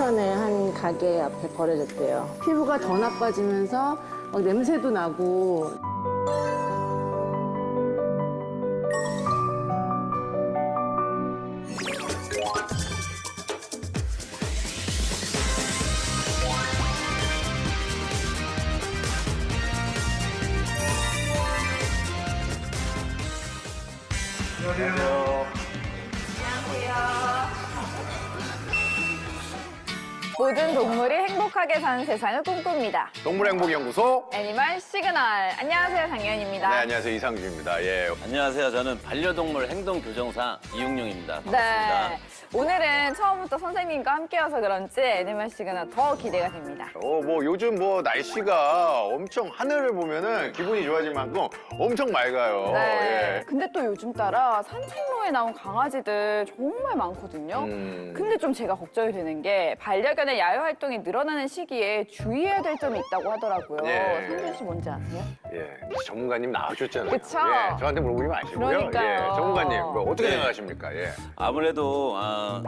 인천의 한 가게 앞에 버려졌대요. 피부가 더 나빠지면서 막 냄새도 나고. 모든 동물이 행복하게 사는 세상을 꿈꿉니다. 동물행복연구소. 애니멀 시그널. 안녕하세요, 장현입니다. 네, 안녕하세요. 이상준입니다. 예. 안녕하세요. 저는 반려동물 행동교정사 이웅용입니다. 반갑습니다. 네. 오늘은 처음부터 선생님과 함께여서 그런지 애니멀 시그널 더 기대가 됩니다. 뭐 요즘 뭐 날씨가 엄청 하늘을 보면은 기분이 좋아질 만큼 엄청 맑아요. 네. 예. 근데 또 요즘 따라 산책로에 나온 강아지들 정말 많거든요. 근데 좀 제가 걱정이 되는 게 반려견의 야외 활동이 늘어나는 시기에 주의해야 될 점이 있다고 하더라고요. 예. 상준 씨 뭔지 아세요? 예. 전문가님 나오셨잖아요. 그쵸? 예. 저한테 물어보지 마시고요. 그러니까요. 예. 전문가님, 뭐 어떻게 네. 생각하십니까? 예. 아무래도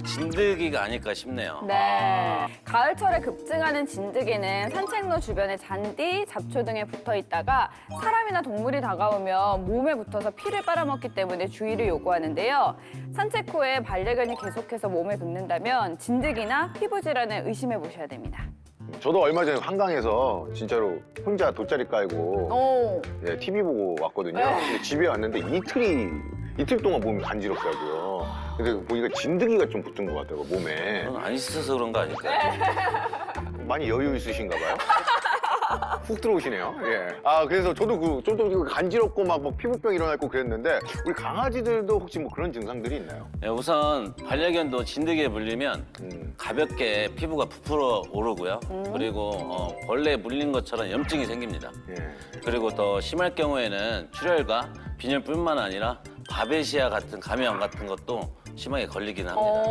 진드기가 아닐까 싶네요. 네. 가을철에 급증하는 진드기는 산책로 주변에 잔디, 잡초 등에 붙어 있다가 사람이나 동물이 다가오면 몸에 붙어서 피를 빨아먹기 때문에 주의를 요구하는데요. 산책 후에 반려견이 계속해서 몸에 긁는다면 진드기나 피부 질환을 의심해 보셔야 됩니다. 저도 얼마 전에 한강에서 진짜로 혼자 돗자리 깔고 오. 예, TV 보고 왔거든요. 근데 집에 왔는데 이틀 동안 몸이 간지럽더라고요. 근데 보니까 진드기가 좀 붙은 것 같더라고요, 몸에. 그건 안 씻어서 그런 거 아닐까요? 많이 여유 있으신가 봐요? 훅 들어오시네요. 예. 그래서 저도 좀 간지럽고 막 피부병 일어날 거 그랬는데 우리 강아지들도 혹시 뭐 그런 증상들이 있나요? 네, 우선 반려견도 진드기에 물리면 가볍게 피부가 부풀어 오르고요. 그리고 벌레에 물린 것처럼 염증이 생깁니다. 예. 그리고 더 심할 경우에는 출혈과 빈혈뿐만 아니라 바베시아 같은 감염 같은 것도 심하게 걸리긴 합니다.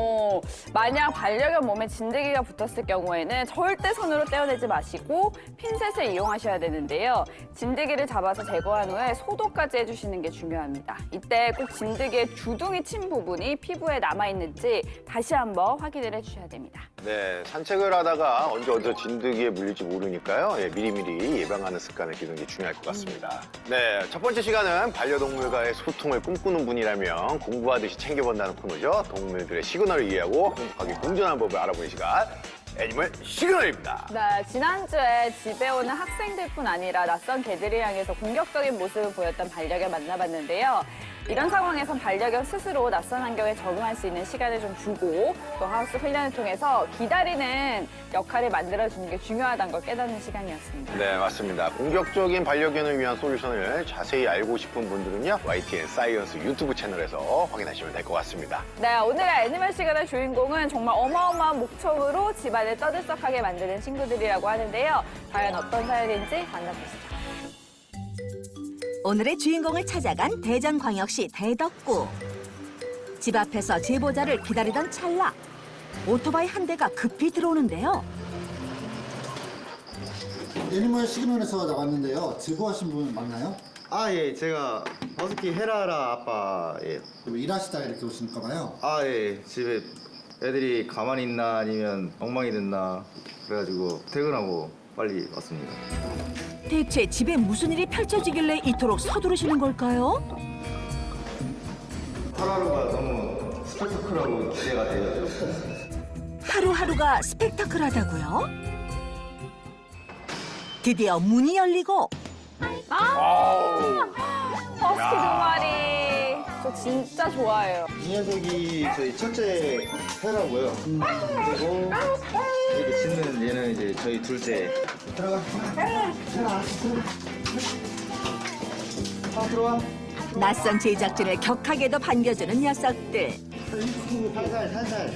만약 반려견 몸에 진드기가 붙었을 경우에는 절대 손으로 떼어내지 마시고 핀셋을 이용하셔야 되는데요. 진드기를 잡아서 제거한 후에 소독까지 해주시는 게 중요합니다. 이때 꼭 진드기의 주둥이 침 부분이 피부에 남아있는지 다시 한번 확인을 해주셔야 됩니다. 네, 산책을 하다가 언제 어디서 진드기에 물릴지 모르니까요. 예, 미리미리 예방하는 습관을 기르는 게 중요할 것 같습니다. 네, 첫 번째 시간은 반려동물과의 소통을 꿈꾸는 분이라면 공부하듯이 챙겨본다는 코너죠. 동물들의 시그널을 이해하고 행복하게 공존하는 법을 알아보는 시간. 애니멀 시그널입니다. 네, 지난주에 집에 오는 학생들뿐 아니라 낯선 개들을 향해서 공격적인 모습을 보였던 반려견 만나봤는데요. 이런 상황에선 반려견 스스로 낯선 환경에 적응할 수 있는 시간을 좀 주고 또 하우스 훈련을 통해서 기다리는 역할을 만들어주는 게 중요하다는 걸 깨닫는 시간이었습니다. 네, 맞습니다. 공격적인 반려견을 위한 솔루션을 자세히 알고 싶은 분들은요. YTN 사이언스 유튜브 채널에서 확인하시면 될 것 같습니다. 네, 오늘의 애니멀 시간의 주인공은 정말 어마어마한 목청으로 집안을 떠들썩하게 만드는 친구들이라고 하는데요. 과연 어떤 사연인지 만나보시죠. 오늘의 주인공을 찾아간 대전광역시 대덕구. 집 앞에서 제보자를 기다리던 찰나 오토바이 한 대가 급히 들어오는데요. 애니멀 시그널에서 나왔는데요. 제보하신 분 맞나요? 예, 제가 허스키 헤라라 아빠, 예. 그리고 일하시다 이렇게 오시니까 봐요. 예, 집에 애들이 가만히 있나 아니면 엉망이 됐나 그래가지고 퇴근하고 빨리 왔습니다. 대체 집에 무슨 일이 펼쳐지길래 이토록 서두르시는 걸까요? 하루하루가 너무 스펙타클하고 기대가 돼요. 하루하루가 스펙타클하다고요? 드디어 문이 열리고 허스키 두 마리. 저 진짜 좋아해요. 이 녀석이 저희 첫째 헤라고요. 그리고 이렇게 짖는 얘는 이제 저희 둘째. 들어가. 들어와. 낯선 제작진을 격하게도 반겨주는 녀석들. 살살.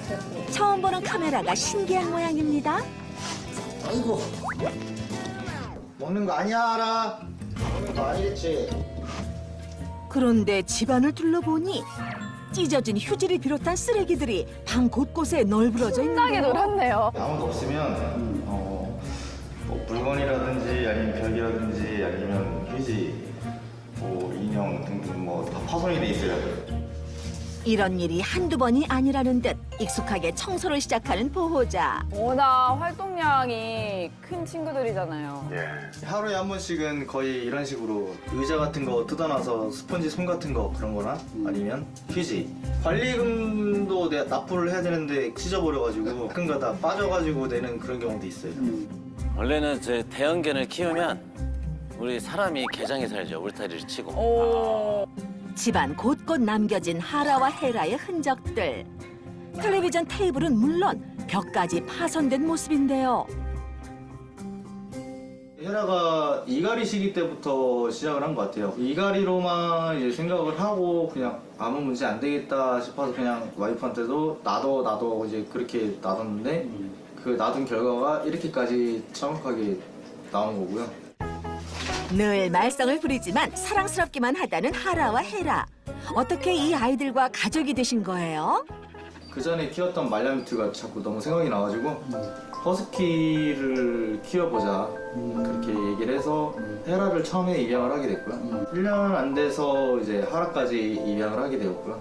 처음 보는 카메라가 신기한 모양입니다. 아이고, 먹는 거 아니야, 알아. 먹는 거 아니겠지. 그런데 집안을 둘러보니 찢어진 휴지를 비롯한 쓰레기들이 방 곳곳에 널브러져 신나게 있는데요. 놀았네요. 아무도 없으면 뭐 물건이라든지 아니면 벽이라든지 아니면 휴지, 뭐 인형 등등 뭐 다 파손이 돼 있어요. 이런 일이 한두 번이 아니라는 듯 익숙하게 청소를 시작하는 보호자. 워낙 활동량이 큰 친구들이잖아요. 예. 하루에 한 번씩은 거의 이런 식으로 의자 같은 거 뜯어놔서 스펀지 솜 같은 거 그런 거나 아니면 휴지. 관리금도 내가 납부를 해야 되는데 찢어버려가지고 가끔가 다 빠져가지고 내는 그런 경우도 있어요. 원래는 제 대형견을 키우면 우리 사람이 개장에 살죠. 울타리를 치고. 오. 집안 곳곳 남겨진 하라와 헤라의 흔적들. 텔레비전 테이블은 물론 벽까지 파손된 모습인데요. 헤라가 이갈이 시기 때부터 시작을 한 것 같아요. 이갈이로만 이제 생각을 하고 그냥 아무 문제 안 되겠다 싶어서 그냥 와이프한테도 놔둬 이제 그렇게 놔뒀는데 그 놔둔 결과가 이렇게까지 정확하게 나온 거고요. 늘 말썽을 부리지만 사랑스럽기만 하다는 하라와 헤라. 어떻게 이 아이들과 가족이 되신 거예요? 그 전에 키웠던 말라뮤트가 자꾸 너무 생각이 나가지고 허스키를 키워보자 그렇게 얘기를 해서 헤라를 처음에 입양을 하게 됐고요. 1년 안 돼서 이제 하라까지 입양을 하게 되었고요.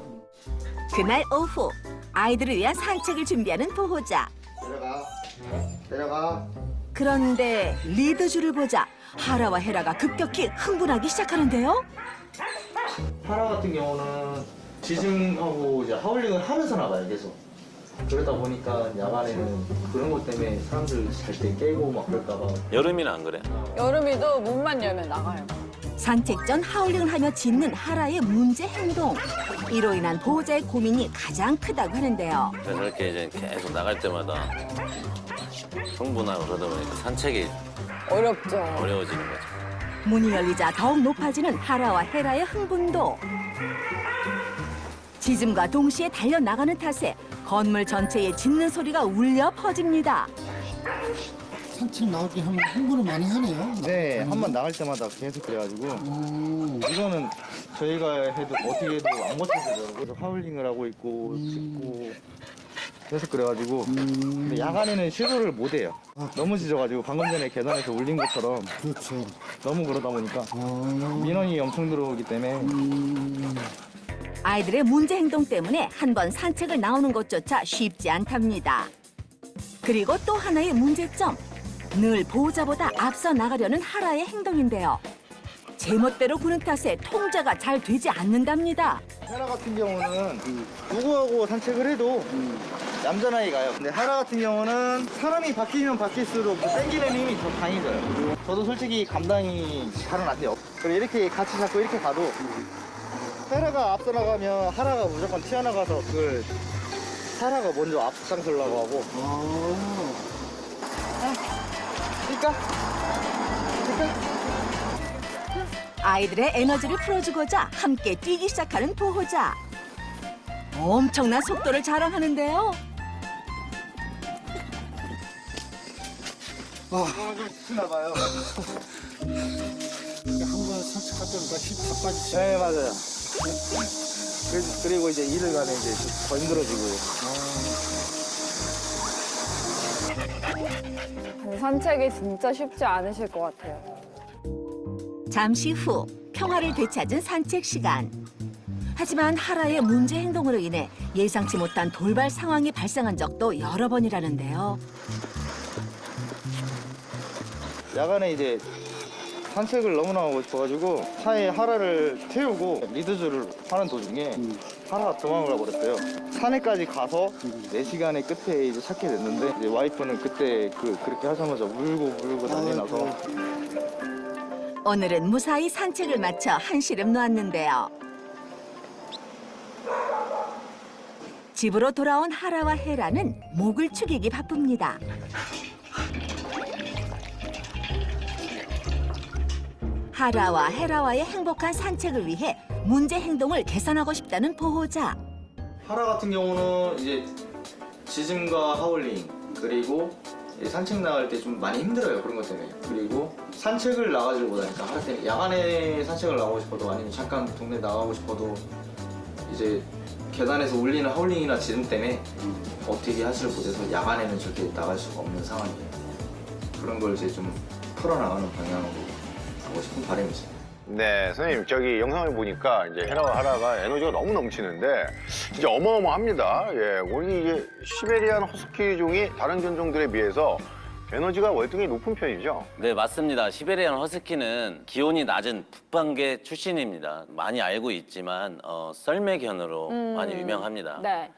그날 오후 아이들을 위한 산책을 준비하는 보호자. 내려가. 그런데 리드줄을 보자 하라와 헤라가 급격히 흥분하기 시작하는데요. 하라 같은 경우는 지짐하고 이제 하울링을 하면서 나가요 계속. 그러다 보니까 야간에는 그런 것 때문에 사람들 잘 때 깨고 막 그럴까봐. 여름이는 안 그래. 여름이도 문만 열면 나가요. 산책 전 하울링을 하며 짖는 하라의 문제 행동. 이로 인한 보호자의 고민이 가장 크다고 하는데요. 그래서 이렇게 이제 계속 나갈 때마다 흥분하고 그러다 보니까 산책이 어렵죠. 어려워지는 거죠. 문이 열리자 더욱 높아지는 하라와 헤라의 흥분도. 짖음과 동시에 달려나가는 탓에 건물 전체에 짖는 소리가 울려 퍼집니다. 산책 나오게 하면 흥분을 많이 하네요. 네, 한 번 나갈 때마다 계속 그래가지고 이거는 저희가 해도 어떻게 해도 안 고쳐지더라고요. 그래서 하울링을 하고 있고 짖고 계속 그래가지고 근데 야간에는 시도를 못 해요. 너무 짖어가지고 방금 전에 계단에서 울린 것처럼 그렇죠. 너무 그러다 보니까 민원이 엄청 들어오기 때문에 아이들의 문제 행동 때문에 한 번 산책을 나오는 것조차 쉽지 않답니다. 그리고 또 하나의 문제점. 늘 보호자보다 앞서 나가려는 하라의 행동인데요. 제멋대로 구는 탓에 통제가 잘 되지 않는답니다. 헤라 같은 경우는 누구하고 산책을 해도 얌전하게 가요. 근데 하라 같은 경우는 사람이 바뀌면 바뀔수록 그 땡기는 힘이 더 강해져요. 저도 솔직히 감당이 잘은 안 돼요. 그리고 이렇게 같이 잡고 이렇게 가도 헤라가 앞서 나가면 하라가 무조건 튀어나가서 그걸 하라가 먼저 앞장서려고 하고. 그러니까 아이들의 에너지를 풀어주고자 함께 뛰기 시작하는 보호자. 엄청난 속도를 자랑하는데요. 좀 지치나 봐요. 한번 산책할 때마다 힘 다 빠지죠. 네, 맞아요. 그리고 이제 일을 가면 이제 더 힘들어지고요. 근데 산책이 진짜 쉽지 않으실 것 같아요. 잠시 후 평화를 되찾은 산책 시간. 하지만 하라의 문제 행동으로 인해 예상치 못한 돌발 상황이 발생한 적도 여러 번이라는데요. 야간에 이제 산책을 너무나 하고 싶어가지고 차에 하라를 태우고 리드줄을 하는 도중에 하라가 도망을 가버렸어요. 산에까지 가서 4시간의 끝에 이제 찾게 됐는데 이제 와이프는 그때 그렇게 하자마자 울고 난리 나서 오늘은 무사히 산책을 마쳐 한시름 놓았는데요. 집으로 돌아온 하라와 헤라는 목을 축이기 바쁩니다. 하라와 헤라와의 행복한 산책을 위해 문제 행동을 개선하고 싶다는 보호자. 하라 같은 경우는 이제 지짐과 하울링 그리고 이제 산책 나갈 때 좀 많이 힘들어요. 그런 것 때문에. 그리고 산책을 나가지를 못하니까 하라 때문에 야간에 산책을 나가고 싶어도 아니면 잠깐 동네 나가고 싶어도 이제 계단에서 울리는 하울링이나 지짐 때문에 어떻게 하지를 못해서 야간에는 절대 나갈 수가 없는 상황이에요. 그런 걸 이제 좀 풀어나가는 방향으로 가고 싶은 바람이죠. 네, 선생님, 저기 영상을 보니까 이제 헤라와 하라가 에너지가 너무 넘치는데 진짜 어마어마합니다. 예, 우리 이제 시베리안 허스키 종이 다른 견종들에 비해서 에너지가 월등히 높은 편이죠. 네, 맞습니다. 시베리안 허스키는 기온이 낮은 북방계 출신입니다. 많이 알고 있지만 썰매견으로 많이 유명합니다. 네.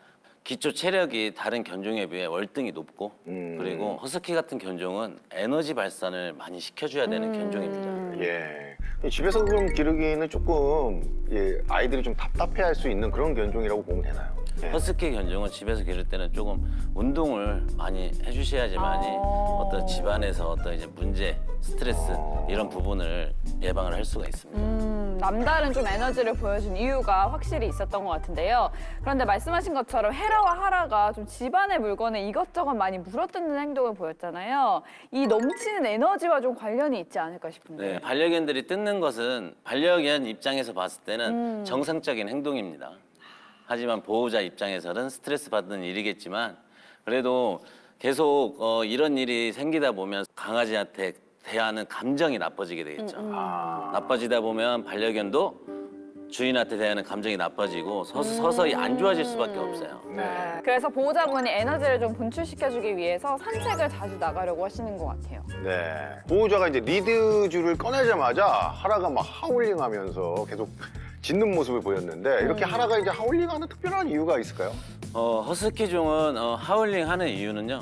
기초 체력이 다른 견종에 비해 월등히 높고 그리고 허스키 같은 견종은 에너지 발산을 많이 시켜줘야 되는 견종입니다. 예. 집에서 좀 기르기는 조금 아이들이 좀 답답해할 수 있는 그런 견종이라고 보면 되나요? 예. 허스키 견종은 집에서 기를 때는 조금 운동을 많이 해주셔야지만이 어떤 집안에서 어떤 이제 문제, 스트레스 이런 부분을 예방을 할 수가 있습니다. 남다른 좀 에너지를 보여준 이유가 확실히 있었던 것 같은데요. 그런데 말씀하신 것처럼 헤라와 하라가 좀 집안의 물건에 이것저것 많이 물어뜯는 행동을 보였잖아요. 이 넘치는 에너지와 좀 관련이 있지 않을까 싶은데. 네, 반려견들이 뜯는 것은 반려견 입장에서 봤을 때는 정상적인 행동입니다. 하지만 보호자 입장에서는 스트레스 받는 일이겠지만 그래도 계속 이런 일이 생기다 보면 강아지한테 대하는 감정이 나빠지게 되겠죠. 나빠지다 보면 반려견도 주인한테 대하는 감정이 나빠지고 서서히 안 좋아질 수밖에 없어요. 네. 그래서 보호자분이 에너지를 좀 분출시켜주기 위해서 산책을 자주 나가려고 하시는 것 같아요. 네. 보호자가 이제 리드줄을 꺼내자마자 하라가 막 하울링하면서 계속 짖는 모습을 보였는데 이렇게 하라가 이제 하울링하는 특별한 이유가 있을까요? 허스키 종은 하울링 하는 이유는요.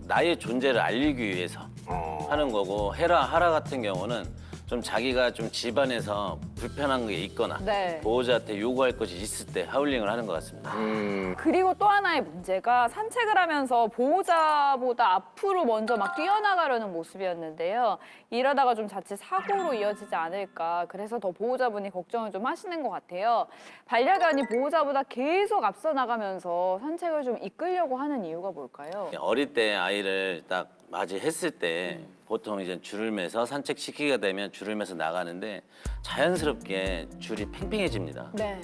나의 존재를 알리기 위해서 하는 거고 하라 같은 경우는 좀 자기가 좀 집안에서 불편한 게 있거나 네. 보호자한테 요구할 것이 있을 때 하울링을 하는 것 같습니다. 그리고 또 하나의 문제가 산책을 하면서 보호자보다 앞으로 먼저 막 뛰어나가려는 모습이었는데요. 이러다가 좀 자칫 사고로 이어지지 않을까. 그래서 더 보호자분이 걱정을 좀 하시는 것 같아요. 반려견이 보호자보다 계속 앞서 나가면서 산책을 좀 이끌려고 하는 이유가 뭘까요? 어릴 때 아이를 딱 맞이했을 때 보통 이제 줄을 매서 산책시키게 되면 줄을 매서 나가는데 자연스럽게 줄이 팽팽해집니다. 네.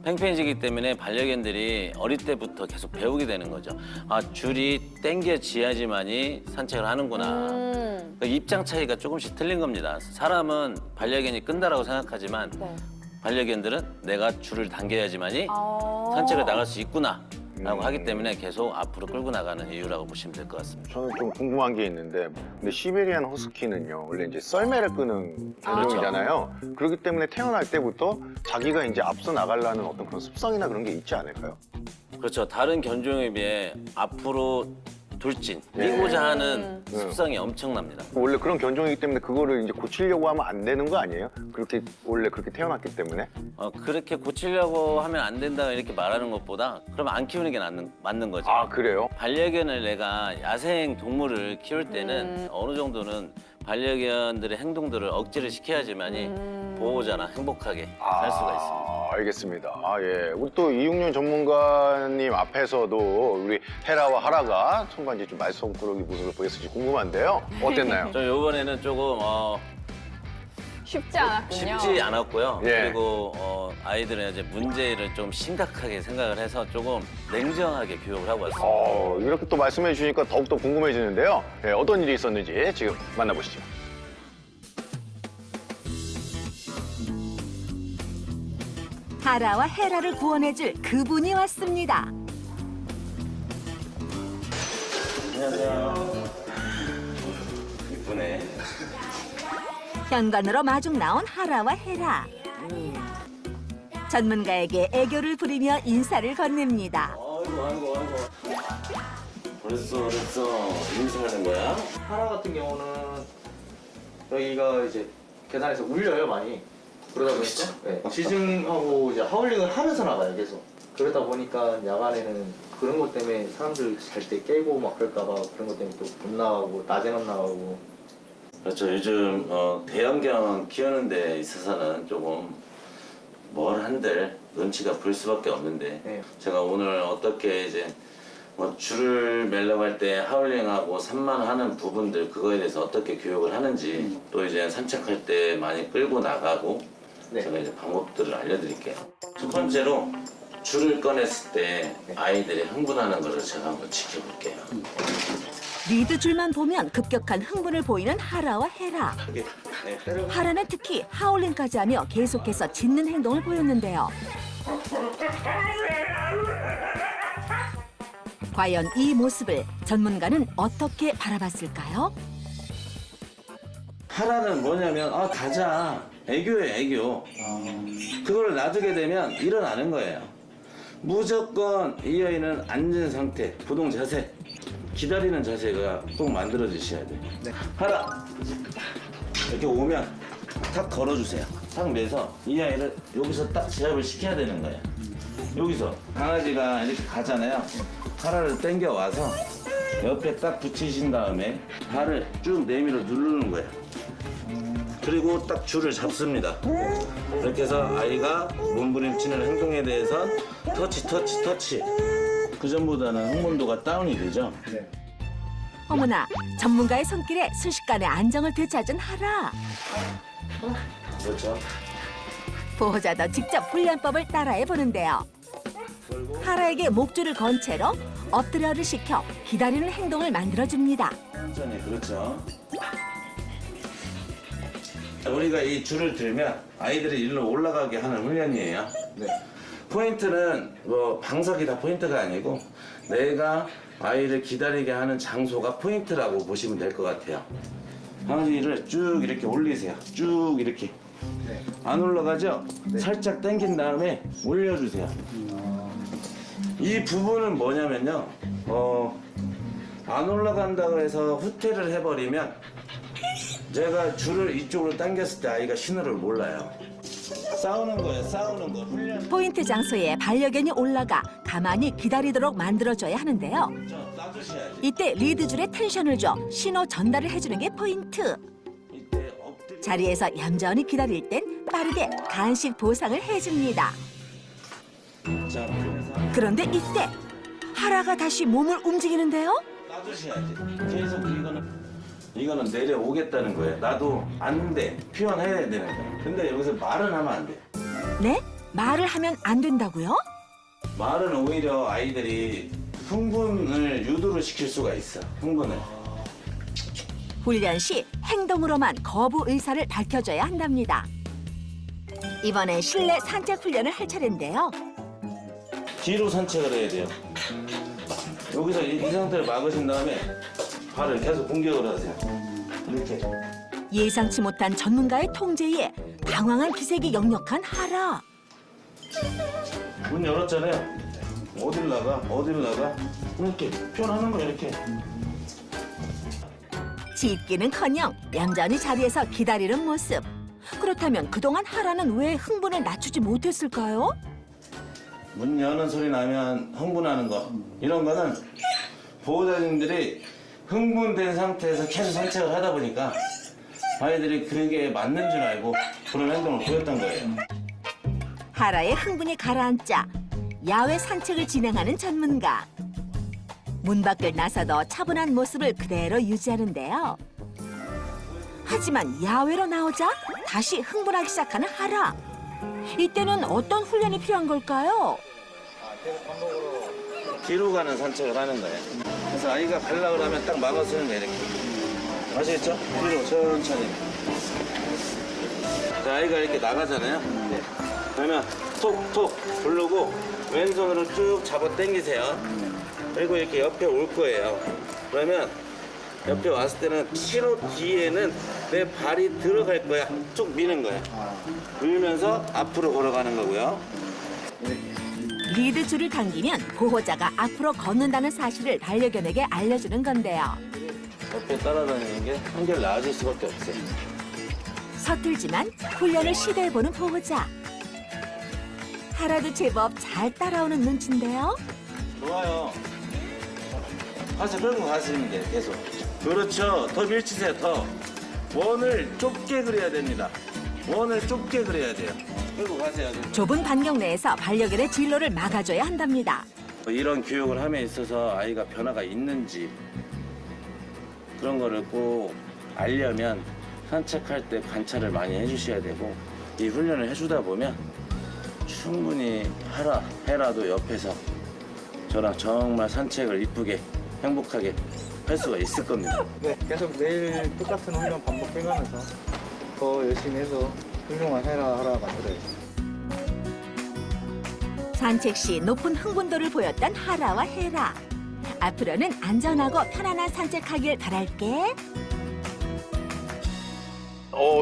팽팽해지기 때문에 반려견들이 어릴 때부터 계속 배우게 되는 거죠. 아, 줄이 당겨져야지만이 산책을 하는구나. 그러니까 입장 차이가 조금씩 틀린 겁니다. 사람은 반려견이 끈다라고 생각하지만 네. 반려견들은 내가 줄을 당겨야지만이 산책을 나갈 수 있구나. 라고 하기 때문에 계속 앞으로 끌고 나가는 이유라고 보시면 될 것 같습니다. 저는 좀 궁금한 게 있는데 근데 시베리안 허스키는요 원래 이제 썰매를 끄는 견종이잖아요. 그렇기 때문에 태어날 때부터 자기가 이제 앞서 나가려는 어떤 그런 습성이나 그런 게 있지 않을까요? 그렇죠. 다른 견종에 비해 앞으로 돌진, 뛰고자 하는 습성이 엄청납니다. 원래 그런 견종이기 때문에 그거를 이제 고치려고 하면 안 되는 거 아니에요? 그렇게 원래 그렇게 태어났기 때문에? 그렇게 고치려고 하면 안 된다 이렇게 말하는 것보다 그러면 안 키우는 게 맞는 거죠. 아 그래요? 반려견을 내가 야생 동물을 키울 때는 어느 정도는 반려견들의 행동들을 억제를 시켜야지만이 보호자나 행복하게 살 수가 있습니다. 알겠습니다. 예. 우리 또 이육륜 전문가님 앞에서도 우리 헤라와 하라가 손반지 좀 말썽꾸러기 모습을 보였을지 궁금한데요. 어땠나요? 저 이번에는 조금 쉽지 않았군요. 쉽지 않았고요. 예. 그리고 아이들은 이제 문제를 좀 심각하게 생각을 해서 조금 냉정하게 교육을 하고 왔습니다. 이렇게 또 말씀해 주시니까 더욱더 궁금해지는데요. 예, 어떤 일이 있었는지 지금 만나보시죠. 하라와 헤라를 구원해줄 그분이 왔습니다. 안녕하세요. 이쁘네. 현관으로 마중 나온 하라와 헤라. 전문가에게 애교를 부리며 인사를 건넵니다. 아이고. 벌써 인사하는 거야? 하라 같은 경우는 여기가 이제 계단에서 울려요 많이. 그러다 보니까 네, 지증하고 이제 하울링을 하면서 나가요 계속. 그러다 보니까 야간에는 그런 것 때문에 사람들 잘 때 깨고 막 그럴까봐 그런 것 때문에 또 못 나가고 낮에는 나가고. 그렇죠. 요즘 대형견 키우는 데 있어서는 조금 뭘 한들 눈치가 보일 수밖에 없는데 네. 제가 오늘 어떻게 이제 줄을 매려고 할 때 하울링하고 산만하는 부분들 그거에 대해서 어떻게 교육을 하는지 또 이제 산책할 때 많이 끌고 나가고 네. 제가 이제 방법들을 알려드릴게요. 첫 번째로 줄을 꺼냈을 때 아이들이 흥분하는 것을 제가 한번 지켜볼게요. 리드 줄만 보면 급격한 흥분을 보이는 하라와 헤라. 하라는 특히 하울링까지 하며 계속해서 짖는 행동을 보였는데요. 과연 이 모습을 전문가는 어떻게 바라봤을까요? 하라는 뭐냐면 가자. 애교예요, 애교. 그걸 놔두게 되면 일어나는 거예요. 무조건 이 아이는 앉은 상태, 부동 자세, 기다리는 자세가 꼭 만들어지셔야 돼요. 하라. 이렇게 오면 탁 걸어주세요. 탁 매서 이 아이를 여기서 딱 제압을 시켜야 되는 거예요. 여기서 강아지가 이렇게 가잖아요. 하라를 당겨 와서 옆에 딱 붙이신 다음에 발을 쭉 내밀어 누르는 거예요. 그리고 딱 줄을 잡습니다. 이렇게 해서 아이가 몸부림치는 행동에 대해선 터치. 그 전보다는 흥분도가 다운이 되죠. 어머나, 전문가의 손길에 순식간에 안정을 되찾은 하라. 그렇죠. 보호자도 직접 훈련법을 따라해 보는데요. 하라에게 목줄을 건 채로 엎드려를 시켜 기다리는 행동을 만들어줍니다. 천천히, 그렇죠. 우리가 이 줄을 들면 아이들이 일로 올라가게 하는 훈련이에요. 포인트는 뭐 방석이 다 포인트가 아니고 내가 아이를 기다리게 하는 장소가 포인트라고 보시면 될 것 같아요. 강아지를 쭉 이렇게 올리세요. 쭉 이렇게. 안 올라가죠? 살짝 당긴 다음에 올려주세요. 이 부분은 뭐냐면요. 안 올라간다고 해서 후퇴를 해버리면 제가 줄을 이쪽으로 당겼을 때 아이가 신호를 몰라요. 싸우는 거예요, 싸우는 거. 훈련. 포인트 장소에 반려견이 올라가 가만히 기다리도록 만들어줘야 하는데요. 놔두셔야지. 이때 리드줄에 텐션을 줘 신호 전달을 해주는 게 포인트. 이때 엎드려. 자리에서 얌전히 기다릴 땐 빠르게 간식 보상을 해줍니다. 자, 그래서 그런데 이때 하라가 다시 몸을 움직이는데요. 놔두셔야지. 계속 이거는 내려오겠다는 거예요. 나도 안 돼. 표현해야 되는 거예요. 근데 여기서 말은 하면 안 돼. 네? 말을 하면 안 된다고요? 말은 오히려 아이들이 흥분을 유도를 시킬 수가 있어. 흥분을. 훈련 시 행동으로만 거부 의사를 밝혀줘야 한답니다. 이번엔 실내 산책 훈련을 할 차례인데요. 뒤로 산책을 해야 돼요. 여기서 이 상태를 막으신 다음에 발을 계속 공격을 하세요. 이렇게. 예상치 못한 전문가의 통제에 당황한 기색이 역력한 하라. 문 열었잖아요. 어딜 나가? 이렇게 표현하는 거예요, 이렇게. 짖기는커녕 얌전히 자리에서 기다리는 모습. 그렇다면 그동안 하라는 왜 흥분을 낮추지 못했을까요? 문 여는 소리 나면 흥분하는 거. 이런 거는 보호자님들이 흥분된 상태에서 계속 산책을 하다 보니까 아이들이 그게 맞는 줄 알고 그런 행동을 보였던 거예요. 하라의 흥분이 가라앉자 야외 산책을 진행하는 전문가. 문 밖을 나서도 차분한 모습을 그대로 유지하는데요. 하지만 야외로 나오자 다시 흥분하기 시작하는 하라. 이때는 어떤 훈련이 필요한 걸까요? 뒤로 가는 산책을 하는 거예요. 그래서 아이가 가려고 하면 딱 막아서는 거예요, 이렇게. 아시겠죠? 뒤로 천천히. 자, 아이가 이렇게 나가잖아요. 그러면 톡톡 부르고 왼손으로 쭉 잡아 당기세요. 그리고 이렇게 옆에 올 거예요. 그러면 옆에 왔을 때는 신호 뒤에는 내 발이 들어갈 거야. 쭉 미는 거예요. 밀면서 앞으로 걸어가는 거고요. 리드 줄을 당기면 보호자가 앞으로 걷는다는 사실을 반려견에게 알려주는 건데요. 옆에 따라다니는 게 한결 나아질 수밖에 없어요. 서툴지만 훈련을 시도해보는 보호자. 하라도 제법 잘 따라오는 눈치인데요. 좋아요. 가서 끌고 가시면 돼요, 계속. 그렇죠. 더 밀치세요, 더. 원을 좁게 그려야 됩니다. 원을 좁게 그려야 돼요. 끌고 가세요. 좁은 반경 내에서 반려견의 진로를 막아줘야 한답니다. 이런 교육을 함에 있어서 아이가 변화가 있는지 그런 거를 꼭 알려면 산책할 때 관찰을 많이 해주셔야 되고 이 훈련을 해주다 보면 충분히 헤라도 옆에서 저랑 정말 산책을 이쁘게 행복하게 할 수가 있을 겁니다. 네, 계속 매일 똑같은 훈련 반복해가면서 더 열심히 해서 훌륭한 하라 만들어야죠. 산책 시 높은 흥분도를 보였던 하라와 헤라. 앞으로는 안전하고 편안한 산책하길 바랄게.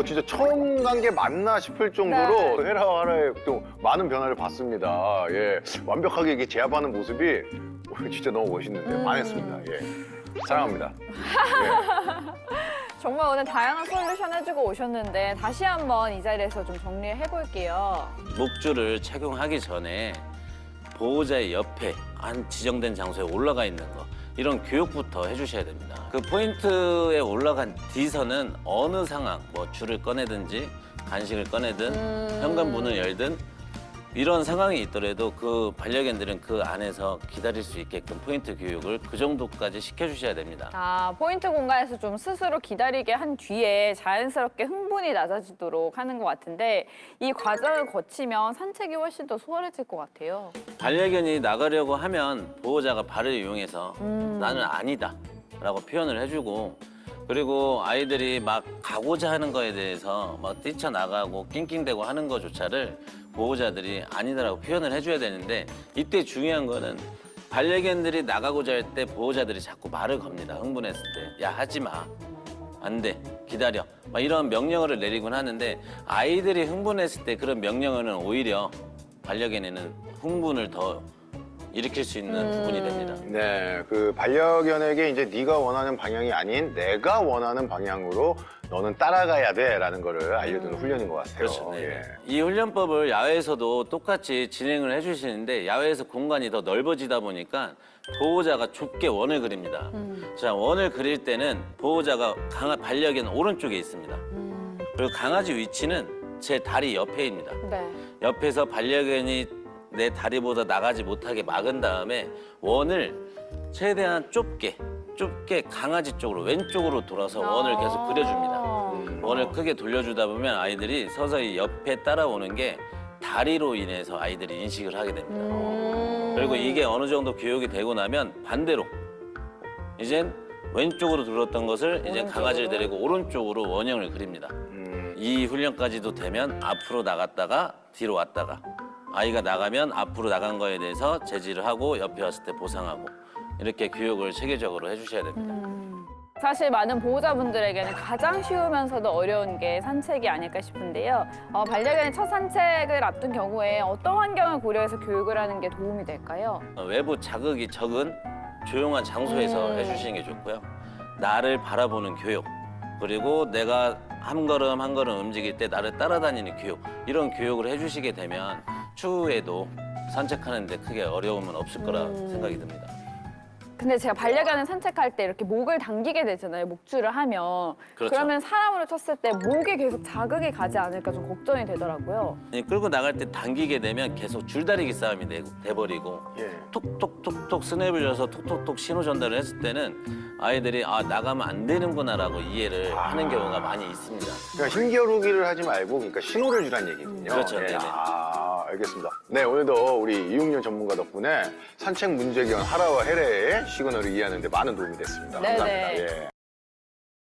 진짜 처음 간 게 맞나 싶을 정도로 헤라와 하라의 또 많은 변화를 봤습니다. 예, 완벽하게 이게 제압하는 모습이 진짜 너무 멋있는데 반했습니다. 예, 사랑합니다. 정말 오늘 다양한 솔루션 해주고 오셨는데 다시 한번 이 자리에서 좀 정리해 볼게요. 목줄을 착용하기 전에 보호자의 옆에 한 지정된 장소에 올라가 있는 거 이런 교육부터 해주셔야 됩니다. 그 포인트에 올라간 뒤서는 어느 상황, 뭐 줄을 꺼내든지 간식을 꺼내든 현관문을 열든 이런 상황이 있더라도 그 반려견들은 그 안에서 기다릴 수 있게끔 포인트 교육을 그 정도까지 시켜주셔야 됩니다. 아, 포인트 공간에서 좀 스스로 기다리게 한 뒤에 자연스럽게 흥분이 낮아지도록 하는 것 같은데 이 과정을 거치면 산책이 훨씬 더 수월해질 것 같아요. 반려견이 나가려고 하면 보호자가 발을 이용해서 나는 아니다 라고 표현을 해주고 그리고 아이들이 막 가고자 하는 거에 대해서 막 뛰쳐나가고 낑낑대고 하는 거조차를 보호자들이 아니다라고 표현을 해줘야 되는데 이때 중요한 거는 반려견들이 나가고자 할 때 보호자들이 자꾸 말을 겁니다. 흥분했을 때. 야, 하지 마. 안 돼. 기다려. 막 이런 명령어를 내리곤 하는데 아이들이 흥분했을 때 그런 명령어는 오히려 반려견에는 흥분을 더 일으킬 수 있는 부분이 됩니다. 네, 그 반려견에게 이제 네가 원하는 방향이 아닌 내가 원하는 방향으로 너는 따라가야 돼라는 거를 알려주는 훈련인 것 같아요. 그렇죠. 네. 예. 이 훈련법을 야외에서도 똑같이 진행을 해주시는데 야외에서 공간이 더 넓어지다 보니까 보호자가 좁게 원을 그립니다. 자, 원을 그릴 때는 보호자가 반려견 오른쪽에 있습니다. 그리고 강아지 위치는 제 다리 옆에입니다. 네. 옆에서 반려견이 내 다리보다 나가지 못하게 막은 다음에 원을 최대한 좁게 강아지 쪽으로 왼쪽으로 돌아서 원을 계속 그려줍니다. 원을 크게 돌려주다 보면 아이들이 서서히 옆에 따라오는 게 다리로 인해서 아이들이 인식을 하게 됩니다. 그리고 이게 어느 정도 교육이 되고 나면 반대로 이젠 왼쪽으로 돌았던 것을 이제 강아지를 데리고 오른쪽으로 원형을 그립니다. 이 훈련까지도 되면 앞으로 나갔다가 뒤로 왔다가 아이가 나가면 앞으로 나간 거에 대해서 제지를 하고 옆에 왔을 때 보상하고 이렇게 교육을 체계적으로 해주셔야 됩니다. 사실 많은 보호자분들에게는 가장 쉬우면서도 어려운 게 산책이 아닐까 싶은데요. 반려견이 첫 산책을 앞둔 경우에 어떤 환경을 고려해서 교육을 하는 게 도움이 될까요? 외부 자극이 적은 조용한 장소에서 해주시는 게 좋고요. 나를 바라보는 교육, 그리고 내가 한 걸음 한 걸음 움직일 때 나를 따라다니는 교육, 이런 교육을 해주시게 되면 추후에도 산책하는 데 크게 어려움은 없을 거라 생각이 듭니다. 근데 제가 반려견을 산책할 때 이렇게 목을 당기게 되잖아요. 목줄을 하면. 그렇죠. 그러면 사람으로 쳤을 때 목에 계속 자극이 가지 않을까 좀 걱정이 되더라고요. 끌고 나갈 때 당기게 되면 계속 줄다리기 싸움이 돼버리고 예. 톡톡톡톡 스냅을 줘서 톡톡톡 신호 전달을 했을 때는 아이들이 아 나가면 안 되는구나라고 이해를 하는 경우가 많이 있습니다. 그러니까 힘겨루기를 하지 말고 그러니까 신호를 주란 얘기군요. 그렇죠. 예. 네네. 알겠습니다. 네, 오늘도 우리 이용련 전문가 덕분에 산책 문제견 하라와 헤레의 시그널을 이해하는 데 많은 도움이 됐습니다. 네네. 감사합니다. 예.